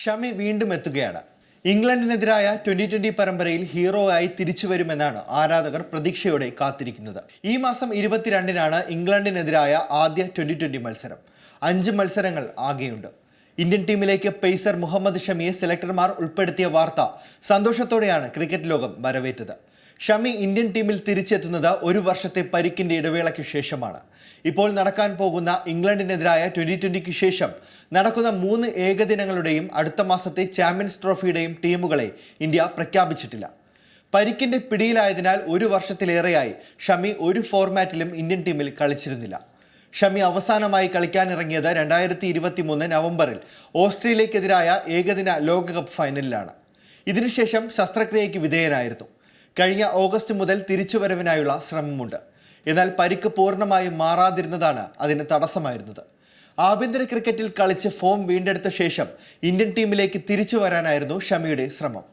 ഷമി വീണ്ടും എത്തുകയാണ്. ഇംഗ്ലണ്ടിനെതിരായ 2020 പരമ്പരയിൽ ഹീറോ ആയി തിരിച്ചു വരുമെന്നാണ് ആരാധകർ പ്രതീക്ഷയോടെ കാത്തിരിക്കുന്നത്. ഈ മാസം 22-നാണ് ഇംഗ്ലണ്ടിനെതിരായ ആദ്യ 2020 മത്സരം. 5 മത്സരങ്ങൾ ആകെയുണ്ട്. ഇന്ത്യൻ ടീമിലേക്ക് പേസർ മുഹമ്മദ് ഷമിയെ സെലക്ടർമാർ ഉൾപ്പെടുത്തിയ വാർത്ത സന്തോഷത്തോടെയാണ് ക്രിക്കറ്റ് ലോകം വരവേറ്റത്. ഷമി ഇന്ത്യൻ ടീമിൽ തിരിച്ചെത്തുന്നത് ഒരു വർഷത്തെ പരിക്കിന്റെ ഇടവേളയ്ക്ക് ശേഷമാണ്. ഇപ്പോൾ നടക്കാൻ പോകുന്ന ഇംഗ്ലണ്ടിനെതിരായ 2020 ശേഷം നടക്കുന്ന 3 ഏകദിനങ്ങളുടെയും അടുത്ത മാസത്തെ ചാമ്പ്യൻസ് ട്രോഫിയുടെയും ടീമുകളെ ഇന്ത്യ പ്രഖ്യാപിച്ചിട്ടില്ല. പരിക്കിന്റെ പിടിയിലായതിനാൽ ഒരു വർഷത്തിലേറെയായി ഷമി ഒരു ഫോർമാറ്റിലും ഇന്ത്യൻ ടീമിൽ കളിച്ചിരുന്നില്ല. ഷമി അവസാനമായി കളിക്കാനിറങ്ങിയത് 2023 നവംബറിൽ ഓസ്ട്രേലിയക്കെതിരായ ഏകദിന ലോകകപ്പ് ഫൈനലിലാണ്. ഇതിനുശേഷം ശസ്ത്രക്രിയയ്ക്ക് വിധേയനായിരുന്നു. കഴിഞ്ഞ ഓഗസ്റ്റ് മുതൽ തിരിച്ചുവരവിനായുള്ള ശ്രമമുണ്ട്. എന്നാൽ പരിക്ക് പൂർണ്ണമായും മാറാതിരുന്നതാണ് അതിന് തടസ്സമായിരുന്നത്. ആഭ്യന്തര ക്രിക്കറ്റിൽ കളിച്ച് ഫോം വീണ്ടെടുത്ത ശേഷം ഇന്ത്യൻ ടീമിലേക്ക് തിരിച്ചു വരാനായിരുന്നു ഷമിയുടെ ശ്രമം.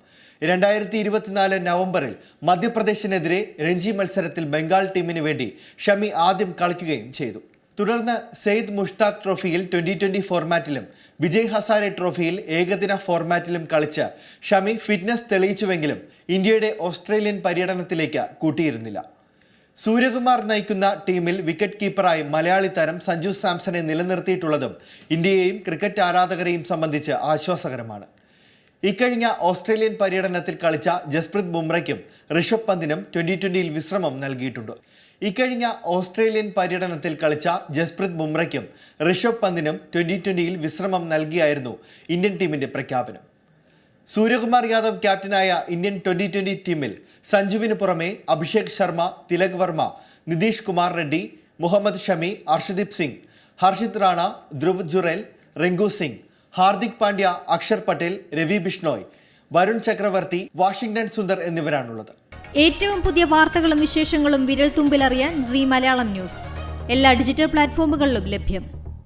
2024 നവംബറിൽ മധ്യപ്രദേശിനെതിരെ രഞ്ജി മത്സരത്തിൽ ബംഗാൾ ടീമിന് വേണ്ടി ഷമി ആദ്യം കളിക്കുകയും ചെയ്തു. തുടർന്ന് സെയ്ദ് മുഷ്താഖ് ട്രോഫിയിൽ 2020 ഫോർമാറ്റിലും വിജയ് ഹസാരെ ട്രോഫിയിൽ ഏകദിന ഫോർമാറ്റിലും കളിച്ച് ഷമി ഫിറ്റ്നസ് തെളിയിച്ചുവെങ്കിലും ഇന്ത്യയുടെ ഓസ്ട്രേലിയൻ പര്യടനത്തിലേക്ക് കൂട്ടിയിരുന്നില്ല. സൂര്യകുമാർ നയിക്കുന്ന ടീമിൽ വിക്കറ്റ് കീപ്പറായി മലയാളി താരം സഞ്ജു സാംസണെ നിലനിർത്തിയിട്ടുള്ളതും ഇന്ത്യയെയും ക്രിക്കറ്റ് ആരാധകരെയും സംബന്ധിച്ച് ആശ്വാസകരമാണ്. ഇക്കഴിഞ്ഞ ഓസ്ട്രേലിയൻ പര്യടനത്തിൽ കളിച്ച ജസ്പ്രീത് ബുംറയ്ക്കും ഋഷഭ് പന്തിനും 2020 വിശ്രമം നൽകിയിട്ടുണ്ട്. ഇക്കഴിഞ്ഞ ഓസ്ട്രേലിയൻ പര്യടനത്തിൽ കളിച്ച ജസ്പ്രീത് ബുംറയ്ക്കും ഋഷഭ് പന്തിനും 2020 വിശ്രമം നൽകിയായിരുന്നു ഇന്ത്യൻ ടീമിന്റെ പ്രഖ്യാപനം. സൂര്യകുമാർ യാദവ് ക്യാപ്റ്റനായ ഇന്ത്യൻ 2020 ടീമിൽ സഞ്ജുവിന് പുറമെ അഭിഷേക് ശർമ്മ, തിലക് വർമ്മ, നിതീഷ് കുമാർ റെഡ്ഡി, മുഹമ്മദ് ഷമി, അർഷദീപ് സിംഗ്, ഹർഷിത് റാണ, ധ്രുവ് ജുറേൽ, റിങ്കു സിംഗ്, ഹാർദിക് പാണ്ഡ്യ, അക്ഷർ പട്ടേൽ, രവി ബിഷ്ണോയ്, വരുൺ ചക്രവർത്തി, വാഷിംഗ്ടൺ സുന്ദർ എന്നിവരാണുള്ളത്. ഏറ്റവും പുതിയ വാർത്തകളും വിശേഷങ്ങളും വിരൽ തുമ്പിലറിയാൻ സീ മലയാളം ന്യൂസ് എല്ലാ ഡിജിറ്റൽ പ്ലാറ്റ്ഫോമുകളിലും ലഭ്യം.